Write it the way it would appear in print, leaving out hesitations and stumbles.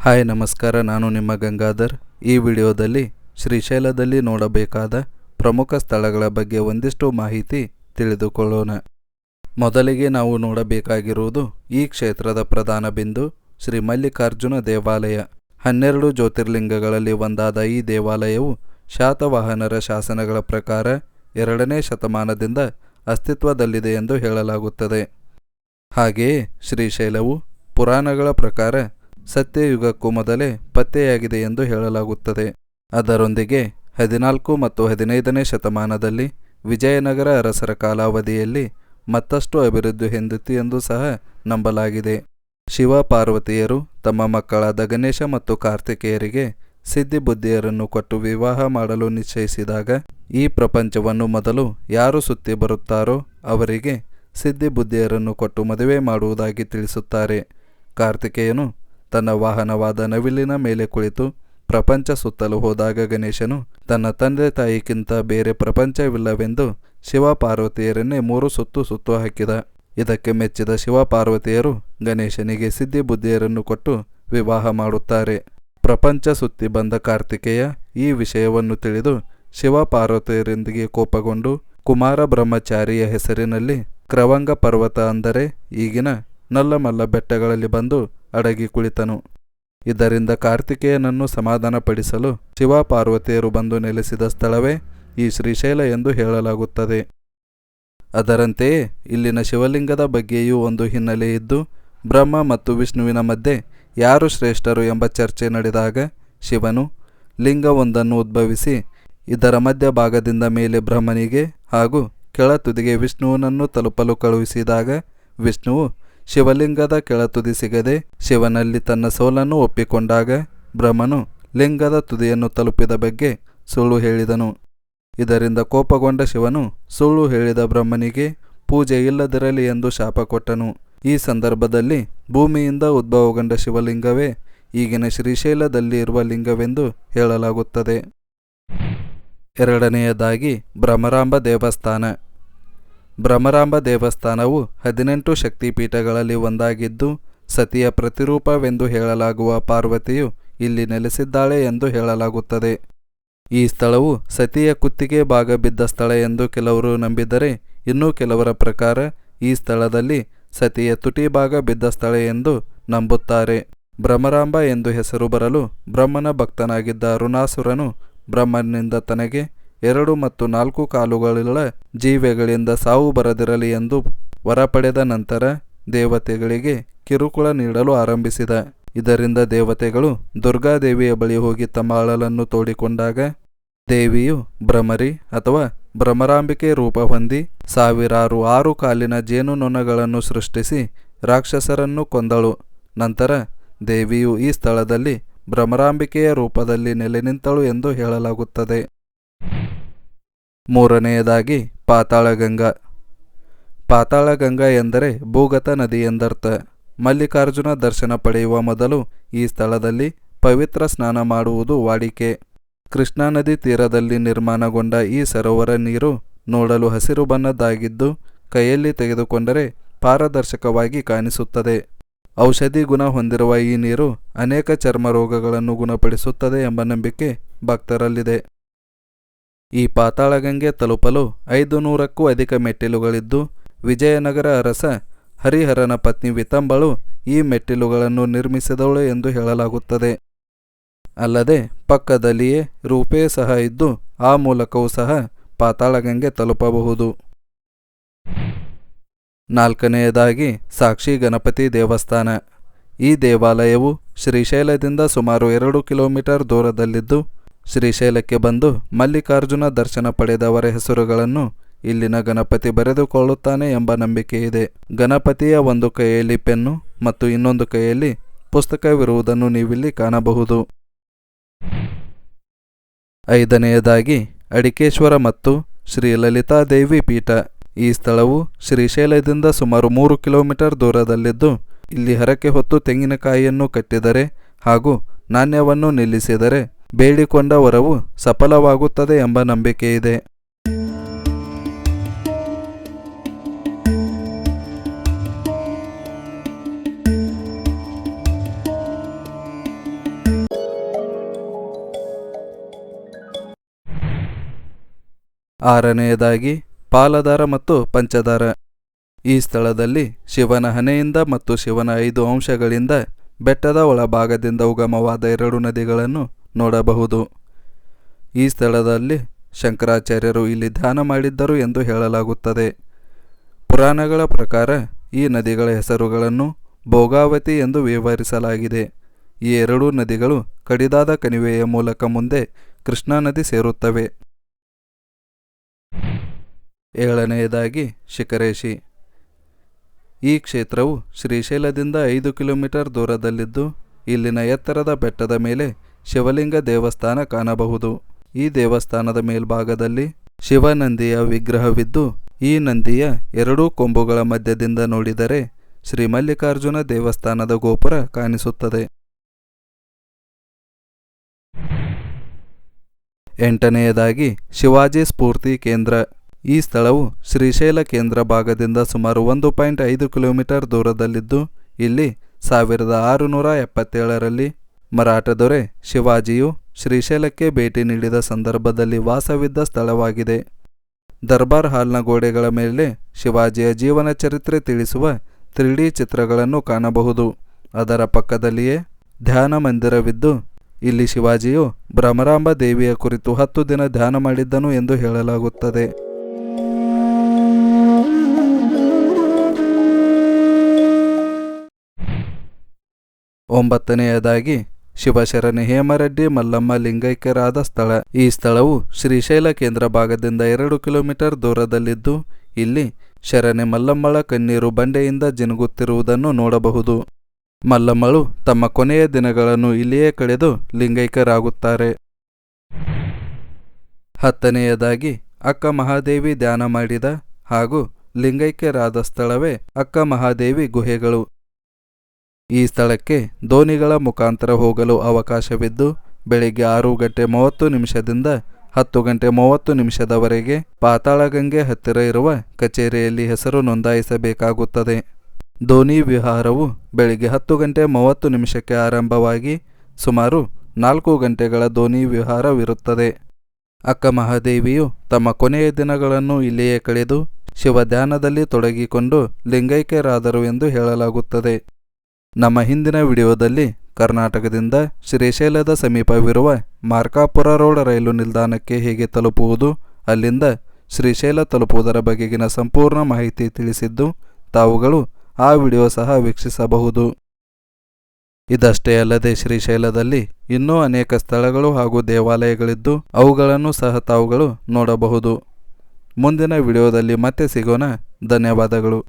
Hi ನಮಸ್ಕಾರ, ನಾನು ನಿಮ್ಮ ಗಂಗಾಧರ್. ಈ ವಿಡಿಯೋದಲ್ಲಿ ಶ್ರೀಶೈಲದಲ್ಲಿ ನೋಡಬೇಕಾದ ಪ್ರಮುಖ ಸ್ಥಳಗಳ ಬಗ್ಗೆ ಒಂದಿಷ್ಟು ಮಾಹಿತಿ ತಿಳಿದುಕೊಳ್ಳೋಣ. ಮೊದಲಿಗೆ ನಾವು ನೋಡಬೇಕಾಗಿರುವುದು ಈ ಕ್ಷೇತ್ರದ ಪ್ರಧಾನ ಬಿಂದು ಶ್ರೀ ಮಲ್ಲಿಕಾರ್ಜುನ ದೇವಾಲಯ. 12 ಜ್ಯೋತಿರ್ಲಿಂಗಗಳಲ್ಲಿ ಒಂದಾದ ಈ ದೇವಾಲಯವು ಶಾತವಾಹನರ ಶಾಸನಗಳ ಪ್ರಕಾರ 2ನೇ ಶತಮಾನದಿಂದ ಅಸ್ತಿತ್ವದಲ್ಲಿದೆ ಎಂದು ಹೇಳಲಾಗುತ್ತದೆ. ಹಾಗೆಯೇ ಶ್ರೀಶೈಲವು ಪುರಾಣಗಳ ಪ್ರಕಾರ ಸತ್ಯಯುಗಕ್ಕೂ ಮೊದಲೇ ಪತ್ತೆಯಾಗಿದೆ ಎಂದು ಹೇಳಲಾಗುತ್ತದೆ. ಅದರೊಂದಿಗೆ 14 ಮತ್ತು 15ನೇ ಶತಮಾನದಲ್ಲಿ ವಿಜಯನಗರ ಅರಸರ ಕಾಲಾವಧಿಯಲ್ಲಿ ಮತ್ತಷ್ಟು ಅಭಿವೃದ್ಧಿ ಹೊಂದಿತು ಎಂದು ಸಹ ನಂಬಲಾಗಿದೆ. ಶಿವ ಪಾರ್ವತಿಯರು ತಮ್ಮ ಮಕ್ಕಳಾದ ಗಣೇಶ ಮತ್ತು ಕಾರ್ತಿಕೇಯರಿಗೆ ಸಿದ್ಧಿ ಬುದ್ಧಿಯರನ್ನು ಕೊಟ್ಟು ವಿವಾಹ ಮಾಡಲು ನಿಶ್ಚಯಿಸಿದಾಗ ಈ ಪ್ರಪಂಚವನ್ನು ಮೊದಲು ಯಾರು ಸುತ್ತಿ ಬರುತ್ತಾರೋ ಅವರಿಗೆ ಸಿದ್ಧಿ ಬುದ್ಧಿಯರನ್ನು ಕೊಟ್ಟು ಮದುವೆ ಮಾಡುವುದಾಗಿ ತಿಳಿಸುತ್ತಾರೆ. ಕಾರ್ತಿಕೇಯನು ತನ್ನ ವಾಹನವಾದ ನವಿಲಿನ ಮೇಲೆ ಕುಳಿತು ಪ್ರಪಂಚ ಸುತ್ತಲು ಹೋದಾಗ ಗಣೇಶನು ತನ್ನ ತಂದೆ ತಾಯಿಗಿಂತ ಬೇರೆ ಪ್ರಪಂಚವಿಲ್ಲವೆಂದು ಶಿವ ಪಾರ್ವತಿಯರನ್ನೇ 3 ಸುತ್ತು ಹಾಕಿದ. ಇದಕ್ಕೆ ಮೆಚ್ಚಿದ ಶಿವ ಪಾರ್ವತಿಯರು ಗಣೇಶನಿಗೆ ಸಿದ್ಧಿ ಬುದ್ಧಿಯರನ್ನು ಕೊಟ್ಟು ವಿವಾಹ ಮಾಡುತ್ತಾರೆ. ಪ್ರಪಂಚ ಸುತ್ತಿ ಬಂದ ಕಾರ್ತಿಕೇಯ ಈ ವಿಷಯವನ್ನು ತಿಳಿದು ಶಿವ ಪಾರ್ವತಿಯರೊಂದಿಗೆ ಕೋಪಗೊಂಡು ಕುಮಾರ ಬ್ರಹ್ಮಚಾರಿಯ ಹೆಸರಿನಲ್ಲಿ ಕ್ರವಂಗ ಪರ್ವತ ಅಂದರೆ ಈಗಿನ ನಲ್ಲಮಲ್ಲ ಬೆಟ್ಟಗಳಲ್ಲಿ ಬಂದು ಅಡಗಿ ಕುಳಿತನು. ಇದರಿಂದ ಕಾರ್ತಿಕೇಯನನ್ನು ಸಮಾಧಾನಪಡಿಸಲು ಶಿವ ಪಾರ್ವತಿಯರು ಬಂದು ನೆಲೆಸಿದ ಸ್ಥಳವೇ ಈ ಶ್ರೀಶೈಲ ಎಂದು ಹೇಳಲಾಗುತ್ತದೆ. ಅದರಂತೆಯೇ ಇಲ್ಲಿನ ಶಿವಲಿಂಗದ ಬಗ್ಗೆಯೂ ಒಂದು ಹಿನ್ನೆಲೆ ಇದ್ದು, ಬ್ರಹ್ಮ ಮತ್ತು ವಿಷ್ಣುವಿನ ಮಧ್ಯೆ ಯಾರು ಶ್ರೇಷ್ಠರು ಎಂಬ ಚರ್ಚೆ ನಡೆದಾಗ ಶಿವನು ಲಿಂಗವೊಂದನ್ನು ಉದ್ಭವಿಸಿ ಇದರ ಮಧ್ಯಭಾಗದಿಂದ ಮೇಲೆ ಬ್ರಹ್ಮನಿಗೆ ಹಾಗೂ ಕೆಳತುದಿಗೆ ವಿಷ್ಣುವನನ್ನು ತಲುಪಲು ಕಳುಹಿಸಿದಾಗ ವಿಷ್ಣುವು ಶಿವಲಿಂಗದ ಕೆಳತುದಿ ಸಿಗದೆ ಶಿವನಲ್ಲಿ ತನ್ನ ಸೋಲನ್ನು ಒಪ್ಪಿಕೊಂಡಾಗ ಬ್ರಹ್ಮನು ಲಿಂಗದ ತುದಿಯನ್ನು ತಲುಪಿದ ಬಗ್ಗೆ ಸುಳ್ಳು ಹೇಳಿದನು. ಇದರಿಂದ ಕೋಪಗೊಂಡ ಶಿವನು ಸುಳ್ಳು ಹೇಳಿದ ಬ್ರಹ್ಮನಿಗೆ ಪೂಜೆ ಇಲ್ಲದಿರಲಿ ಎಂದು ಶಾಪ ಕೊಟ್ಟನು. ಈ ಸಂದರ್ಭದಲ್ಲಿ ಭೂಮಿಯಿಂದ ಉದ್ಭವಗೊಂಡ ಶಿವಲಿಂಗವೇ ಈಗಿನ ಶ್ರೀಶೈಲದಲ್ಲಿ ಇರುವ ಲಿಂಗವೆಂದು ಹೇಳಲಾಗುತ್ತದೆ. 2ನೇಯದಾಗಿ ಭ್ರಮರಾಂಬ ದೇವಸ್ಥಾನ. ಭ್ರಮರಾಂಬ ದೇವಸ್ಥಾನವು 18 ಶಕ್ತಿಪೀಠಗಳಲ್ಲಿ ಒಂದಾಗಿದ್ದು, ಸತಿಯ ಪ್ರತಿರೂಪವೆಂದು ಹೇಳಲಾಗುವ ಪಾರ್ವತಿಯು ಇಲ್ಲಿ ನೆಲೆಸಿದ್ದಾಳೆ ಎಂದು ಹೇಳಲಾಗುತ್ತದೆ. ಈ ಸ್ಥಳವು ಸತಿಯ ಕುತ್ತಿಗೆ ಭಾಗ ಬಿದ್ದ ಸ್ಥಳ ಎಂದು ಕೆಲವರು ನಂಬಿದರೆ, ಇನ್ನೂ ಕೆಲವರ ಪ್ರಕಾರ ಈ ಸ್ಥಳದಲ್ಲಿ ಸತಿಯ ತುಟಿ ಭಾಗ ಬಿದ್ದ ಸ್ಥಳ ಎಂದು ನಂಬುತ್ತಾರೆ. ಭ್ರಮರಾಂಬ ಎಂದು ಹೆಸರು ಬರಲು ಬ್ರಹ್ಮನ ಭಕ್ತನಾಗಿದ್ದ ಅರುಣಾಸುರನು ಬ್ರಹ್ಮನಿಂದ ತನಗೆ 2 ಮತ್ತು 4 ಕಾಲುಗಳುಳ್ಳ ಜೀವಿಗಳಿಂದ ಸಾವು ಬರದಿರಲಿ ಎಂದು ವರ ಪಡೆದ ನಂತರ ದೇವತೆಗಳಿಗೆ ಕಿರುಕುಳ ನೀಡಲು ಆರಂಭಿಸಿದ. ಇದರಿಂದ ದೇವತೆಗಳು ದುರ್ಗಾದೇವಿಯ ಬಳಿ ಹೋಗಿ ತಮ್ಮ ಅಳಲನ್ನು ತೋಡಿಕೊಂಡಾಗ ದೇವಿಯು ಭ್ರಮರಿ ಅಥವಾ ಭ್ರಮರಾಂಬಿಕೆ ರೂಪ ಹೊಂದಿ ಸಾವಿರಾರು 6 ಕಾಲಿನ ಜೇನುನೊಣಗಳನ್ನು ಸೃಷ್ಟಿಸಿ ರಾಕ್ಷಸರನ್ನು ಕೊಂದಳು. ನಂತರ ದೇವಿಯು ಈ ಸ್ಥಳದಲ್ಲಿ ಭ್ರಮರಾಂಬಿಕೆಯ ರೂಪದಲ್ಲಿ ನೆಲೆ ನಿಂತಳು ಎಂದು ಹೇಳಲಾಗುತ್ತದೆ. 3ನೇಯದಾಗಿ ಪಾತಾಳಗಂಗಾ. ಪಾತಾಳಗಂಗಾ ಎಂದರೆ ಭೂಗತ ನದಿ ಎಂದರ್ಥ. ಮಲ್ಲಿಕಾರ್ಜುನ ದರ್ಶನ ಪಡೆಯುವ ಮೊದಲು ಈ ಸ್ಥಳದಲ್ಲಿ ಪವಿತ್ರ ಸ್ನಾನ ಮಾಡುವುದು ವಾಡಿಕೆ. ಕೃಷ್ಣಾ ನದಿ ತೀರದಲ್ಲಿ ನಿರ್ಮಾಣಗೊಂಡ ಈ ಸರೋವರ ನೀರು ನೋಡಲು ಹಸಿರು ಬಣ್ಣದ್ದಾಗಿದ್ದು, ಕೈಯಲ್ಲಿ ತೆಗೆದುಕೊಂಡರೆ ಪಾರದರ್ಶಕವಾಗಿ ಕಾಣಿಸುತ್ತದೆ. ಔಷಧಿ ಗುಣ ಹೊಂದಿರುವ ಈ ನೀರು ಅನೇಕ ಚರ್ಮ ರೋಗಗಳನ್ನು ಗುಣಪಡಿಸುತ್ತದೆ ಎಂಬ ನಂಬಿಕೆ ಭಕ್ತರಲ್ಲಿದೆ. ಈ ಪಾತಾಳಗಂಗೆ ತಲುಪಲು 500ಕ್ಕೂ ಅಧಿಕ ಮೆಟ್ಟಿಲುಗಳಿದ್ದು, ವಿಜಯನಗರ ಅರಸ ಹರಿಹರನ ಪತ್ನಿ ವಿತಂಬಳು ಈ ಮೆಟ್ಟಿಲುಗಳನ್ನು ನಿರ್ಮಿಸಿದವಳು ಎಂದು ಹೇಳಲಾಗುತ್ತದೆ. ಅಲ್ಲದೆ ಪಕ್ಕದಲ್ಲಿಯೇ ರೂಪೇ ಸಹ ಇದ್ದು ಆ ಮೂಲಕವೂ ಸಹ ಪಾತಾಳಗಂಗೆ ತಲುಪಬಹುದು. 4ನೇಯದಾಗಿ ಸಾಕ್ಷಿ ಗಣಪತಿ ದೇವಸ್ಥಾನ. ಈ ದೇವಾಲಯವು ಶ್ರೀಶೈಲದಿಂದ ಸುಮಾರು 2 ಕಿಲೋಮೀಟರ್ ದೂರದಲ್ಲಿದ್ದು, ಶ್ರೀಶೈಲಕ್ಕೆ ಬಂದು ಮಲ್ಲಿಕಾರ್ಜುನ ದರ್ಶನ ಪಡೆದವರ ಹೆಸರುಗಳನ್ನು ಇಲ್ಲಿನ ಗಣಪತಿ ಬರೆದುಕೊಳ್ಳುತ್ತಾನೆ ಎಂಬ ನಂಬಿಕೆ ಇದೆ. ಗಣಪತಿಯ ಒಂದು ಕೈಯಲ್ಲಿ ಪೆನ್ನು ಮತ್ತು ಇನ್ನೊಂದು ಕೈಯಲ್ಲಿ ಪುಸ್ತಕವಿರುವುದನ್ನು ನೀವಿಲ್ಲಿ ಕಾಣಬಹುದು. 5ನೇಯದಾಗಿ ಅಡಿಕೇಶ್ವರ ಮತ್ತು ಶ್ರೀ ಲಲಿತಾದೇವಿ ಪೀಠ. ಈ ಸ್ಥಳವು ಶ್ರೀಶೈಲದಿಂದ ಸುಮಾರು 3 ಕಿಲೋಮೀಟರ್ ದೂರದಲ್ಲಿದ್ದು, ಇಲ್ಲಿ ಹರಕೆ ಹೊತ್ತು ತೆಂಗಿನಕಾಯಿಯನ್ನು ಕಟ್ಟಿದರೆ ಹಾಗೂ ನಾಣ್ಯವನ್ನು ನಿಲ್ಲಿಸಿದರೆ ಬೇಡಿಕೊಂಡ ವರವು ಸಫಲವಾಗುತ್ತದೆ ಎಂಬ ನಂಬಿಕೆ ಇದೆ. ಆರನೆಯದಾಗಿ ಪಾಲದಾರ ಮತ್ತು ಪಂಚದಾರ. ಈ ಸ್ಥಳದಲ್ಲಿ ಶಿವನ ಹಣೆಯಿಂದ ಮತ್ತು ಶಿವನ 5 ಅಂಶಗಳಿಂದ ಬೆಟ್ಟದ ಒಳಭಾಗದಿಂದ ಉಗಮವಾದ 2 ನದಿಗಳನ್ನು ನೋಡಬಹುದು. ಈ ಸ್ಥಳದಲ್ಲಿ ಶಂಕರಾಚಾರ್ಯರು ಇಲ್ಲಿ ಧ್ಯಾನ ಮಾಡಿದ್ದರು ಎಂದು ಹೇಳಲಾಗುತ್ತದೆ. ಪುರಾಣಗಳ ಪ್ರಕಾರ ಈ ನದಿಗಳ ಹೆಸರುಗಳನ್ನು ಭೋಗಾವತಿ ಎಂದು ವಿವರಿಸಲಾಗಿದೆ. ಈ 2 ನದಿಗಳು ಕಡಿದಾದ ಕಣಿವೆಯ ಮೂಲಕ ಮುಂದೆ ಕೃಷ್ಣಾ ನದಿ ಸೇರುತ್ತವೆ. ಏಳನೆಯದಾಗಿ ಶಿಖರೇಶಿ. ಈ ಕ್ಷೇತ್ರವು ಶ್ರೀಶೈಲದಿಂದ 5 ಕಿಲೋಮೀಟರ್ ದೂರದಲ್ಲಿದ್ದು ಇಲ್ಲಿನ ಎತ್ತರದ ಬೆಟ್ಟದ ಮೇಲೆ ಶಿವಲಿಂಗ ದೇವಸ್ಥಾನ ಕಾಣಬಹುದು. ಈ ದೇವಸ್ಥಾನದ ಮೇಲ್ಭಾಗದಲ್ಲಿ ಶಿವನಂದಿಯ ವಿಗ್ರಹವಿದ್ದು ಈ ನಂದಿಯ 2 ಕೊಂಬುಗಳ ಮಧ್ಯದಿಂದ ನೋಡಿದರೆ ಶ್ರೀ ಮಲ್ಲಿಕಾರ್ಜುನ ದೇವಸ್ಥಾನದ ಗೋಪುರ ಕಾಣಿಸುತ್ತದೆ. 8ನೆಯದಾಗಿ ಶಿವಾಜಿ ಸ್ಫೂರ್ತಿ ಕೇಂದ್ರ. ಈ ಸ್ಥಳವು ಶ್ರೀಶೈಲ ಕೇಂದ್ರ ಭಾಗದಿಂದ ಸುಮಾರು 1.5 ಕಿಲೋಮೀಟರ್ ದೂರದಲ್ಲಿದ್ದು ಇಲ್ಲಿ 1677ರಲ್ಲಿ ಮರಾಠ ದೊರೆ ಶಿವಾಜಿಯು ಶ್ರೀಶೈಲಕ್ಕೆ ಭೇಟಿ ನೀಡಿದ ಸಂದರ್ಭದಲ್ಲಿ ವಾಸವಿದ್ದ ಸ್ಥಳವಾಗಿದೆ. ದರ್ಬಾರ್ ಹಾಲ್ನ ಗೋಡೆಗಳ ಮೇಲೆ ಶಿವಾಜಿಯ ಜೀವನ ಚರಿತ್ರೆ ತಿಳಿಸುವ 3D ಚಿತ್ರಗಳನ್ನು ಕಾಣಬಹುದು. ಅದರ ಪಕ್ಕದಲ್ಲಿಯೇ ಧ್ಯಾನ ಮಂದಿರವಿದ್ದು ಇಲ್ಲಿ ಶಿವಾಜಿಯು ಭ್ರಮರಾಂಬ ದೇವಿಯ ಕುರಿತು 10 ದಿನ ಧ್ಯಾನ ಮಾಡಿದ್ದನು ಎಂದು ಹೇಳಲಾಗುತ್ತದೆ. 9ನೆಯದಾಗಿ ಶಿವಶರಣೆ ಹೇಮರೆಡ್ಡಿ ಮಲ್ಲಮ್ಮ ಲಿಂಗೈಕ್ಯರಾದ ಸ್ಥಳ. ಈ ಸ್ಥಳವು ಶ್ರೀಶೈಲ ಕೇಂದ್ರ ಭಾಗದಿಂದ 2 ಕಿಲೋಮೀಟರ್ ದೂರದಲ್ಲಿದ್ದು ಇಲ್ಲಿ ಶರಣೆ ಮಲ್ಲಮ್ಮಳ ಕಣ್ಣೀರು ಬಂಡೆಯಿಂದ ಜಿನುಗುತ್ತಿರುವುದನ್ನು ನೋಡಬಹುದು. ಮಲ್ಲಮ್ಮಳು ತಮ್ಮ ಕೊನೆಯ ದಿನಗಳನ್ನು ಇಲ್ಲಿಯೇ ಕಳೆದು ಲಿಂಗೈಕ್ಯರಾಗುತ್ತಾರೆ. 10ನೆಯದಾಗಿ ಅಕ್ಕ ಮಹಾದೇವಿ ಧ್ಯಾನ ಮಾಡಿದ ಹಾಗೂ ಲಿಂಗೈಕ್ಯರಾದ ಸ್ಥಳವೇ ಅಕ್ಕ ಮಹಾದೇವಿ ಗುಹೆಗಳು. ಈ ಸ್ಥಳಕ್ಕೆ ದೋಣಿಗಳ ಮುಖಾಂತರ ಹೋಗಲು ಅವಕಾಶವಿದ್ದು ಬೆಳಿಗ್ಗೆ 6:30 10:30 ಪಾತಾಳಗಂಗೆ ಹತ್ತಿರ ಇರುವ ಕಚೇರಿಯಲ್ಲಿ ಹೆಸರು ನೋಂದಾಯಿಸಬೇಕಾಗುತ್ತದೆ. ದೋಣಿ ವಿಹಾರವು ಬೆಳಿಗ್ಗೆ 10:30 ಆರಂಭವಾಗಿ ಸುಮಾರು 4 ಗಂಟೆಗಳ ದೋಣಿ ವಿಹಾರವಿರುತ್ತದೆ. ಅಕ್ಕ ಮಹಾದೇವಿಯು ತಮ್ಮ ಕೊನೆಯ ದಿನಗಳನ್ನು ಇಲ್ಲಿಯೇ ಕಳೆದು ಶಿವ ಧ್ಯಾನದಲ್ಲಿ ತೊಡಗಿಕೊಂಡು ಲಿಂಗೈಕ್ಯರಾದರು ಎಂದು ಹೇಳಲಾಗುತ್ತದೆ. ನಮ್ಮ ಹಿಂದಿನ ವಿಡಿಯೋದಲ್ಲಿ ಕರ್ನಾಟಕದಿಂದ ಶ್ರೀಶೈಲದ ಸಮೀಪವಿರುವ ಮಾರ್ಕಾಪುರ ರೋಡ್ ರೈಲು ನಿಲ್ದಾಣಕ್ಕೆ ಹೇಗೆ ತಲುಪುವುದು, ಅಲ್ಲಿಂದ ಶ್ರೀಶೈಲ ತಲುಪುವುದರ ಬಗೆಗಿನ ಸಂಪೂರ್ಣ ಮಾಹಿತಿ ತಿಳಿಸಿದ್ದು ತಾವುಗಳು ಆ ವಿಡಿಯೋ ಸಹ ವೀಕ್ಷಿಸಬಹುದು. ಇದಷ್ಟೇ ಅಲ್ಲದೆ ಶ್ರೀಶೈಲದಲ್ಲಿ ಇನ್ನೂ ಅನೇಕ ಸ್ಥಳಗಳು ಹಾಗೂ ದೇವಾಲಯಗಳಿದ್ದು ಅವುಗಳನ್ನು ಸಹ ತಾವುಗಳು ನೋಡಬಹುದು. ಮುಂದಿನ ವಿಡಿಯೋದಲ್ಲಿ ಮತ್ತೆ ಸಿಗೋಣ. ಧನ್ಯವಾದಗಳು.